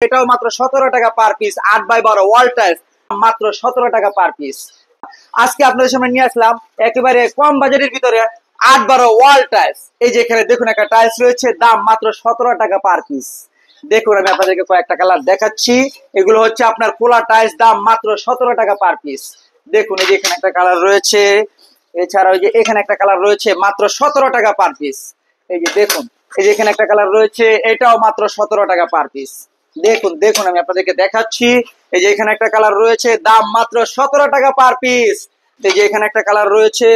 এটাও মাত্র 17 টাকা per piece. 8x12 wall tiles মাত্র 17 টাকা পার পিস। আজকে আপনাদের সামনে নিয়ে আসলাম একেবারে কম বাজেটের ভিতরে 8x12 ওয়াল টাইলস। এই যে এখানে দেখুন একটা টাইলস রয়েছে, দাম মাত্র 17 টাকা পার পিস। দেখুন আমি আপনাদেরকে কয়েকটা কালার দেখাচ্ছি। এগুলো হচ্ছে আপনার খোলা টাইলস, দাম মাত্র 17 টাকা পার পিস। দেখুন এই যে এখানে একটা কালার রয়েছে, এছাড়া ওই যে এখানে একটা কালার রয়েছে, মাত্র 17 টাকা পার পিস। এই যে দেখুন এই যে এখানে একটা কালার রয়েছে, এটাও মাত্র 17 টাকা পার পিস। দেখুন দেখুন আমি আপনাদেরকে দেখাচ্ছি। এই যে এখানে একটা কালার রয়েছে, দাম মাত্র 17 টাকা পার পিস। এই যে এখানে একটা কালার রয়েছে,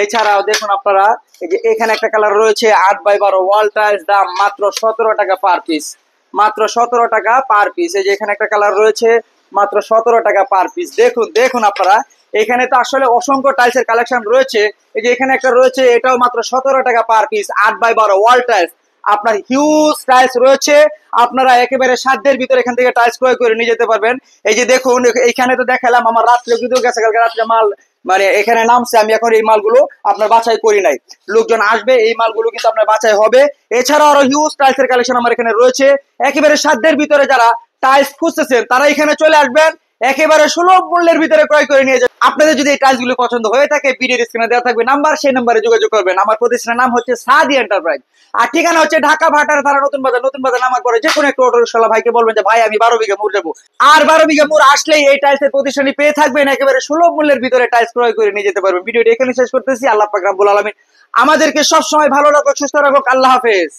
এছাড়াও দেখুন আপনারা এই যে এখানে একটা কালার রয়েছে 8x12 ওয়াল টাইলস, দাম মাত্র 17 টাকা পার পিস। মাত্র 17 টাকা পার পিস। এই যে এখানে একটা কালার রয়েছে, মাত্র 17 টাকা পার পিস। দেখুন দেখুন আপনারা, এখানে তো আসলে অসংখ্য টাইলসের কালেকশন রয়েছে। এই যে এখানে একটা রয়েছে, এটাও মাত্র 17 টাকা per piece. 8x12 wall tiles, আপনার হিউজ টাইলস রয়েছে। আপনারা একেবারে সাধ্যের ভিতরে এখান থেকে টাইলস ক্রয় করে নিয়ে যেতে পারবেন। এই যে দেখুন এখানে তো দেখালাম, আমার রাত্রে কিন্তু গেছে, কালকে রাত্রে মাল মানে এখানে নামছে। আমি এখন এই মালগুলো আপনার বাছাই করি নাই, লোকজন আসবে, এই মালগুলো কিন্তু আপনার বাছাই হবে। এছাড়াও আরো হিউজ টাইলসের কালেকশন আমার এখানে রয়েছে। একেবারে সাধ্যের ভিতরে যারা টাইলস খুঁজতেছেন তারা এখানে চলে আসবেন, একেবারে সুলভ মূল্যের ভিতরে ক্রয় করে নিয়ে যাবেন। আপনাদের যদি এই টাইলস গুলো পছন্দ হয়ে থাকে, ভিডিওর স্ক্রিনে দেওয়া থাকবে নাম্বার, সেই নাম্বারে যোগাযোগ করবেন। আমার প্রতিষ্ঠানের নাম হচ্ছে সাদি এন্টারপ্রাইজ, আর ঠিকানা হচ্ছে ঢাকা ভাটার থানা নতুন বাজার। নতুন বাজার নামার পরে যে কোনো একটা অটো রিকশাওয়ালা ভাইকে বলবেন যে ভাই আমি 12 বিঘা মুড় যাবো, আর 12 বিঘা মুড় আসলেই এই টাইলসের প্রতিষ্ঠানে পেয়ে থাকবেন। একেবারে সুলভ মূল্যের ভিতরে টাইলস ক্রয় করে নিয়ে যেতে পারবেন। ভিডিওটি এখানে শেষ করতেছি। আল্লাহ পাক রব্বুল আলামিন আমাদেরকে সবসময় ভালো রাখুক, সুস্থ রাখুক। আল্লাহ হাফেজ।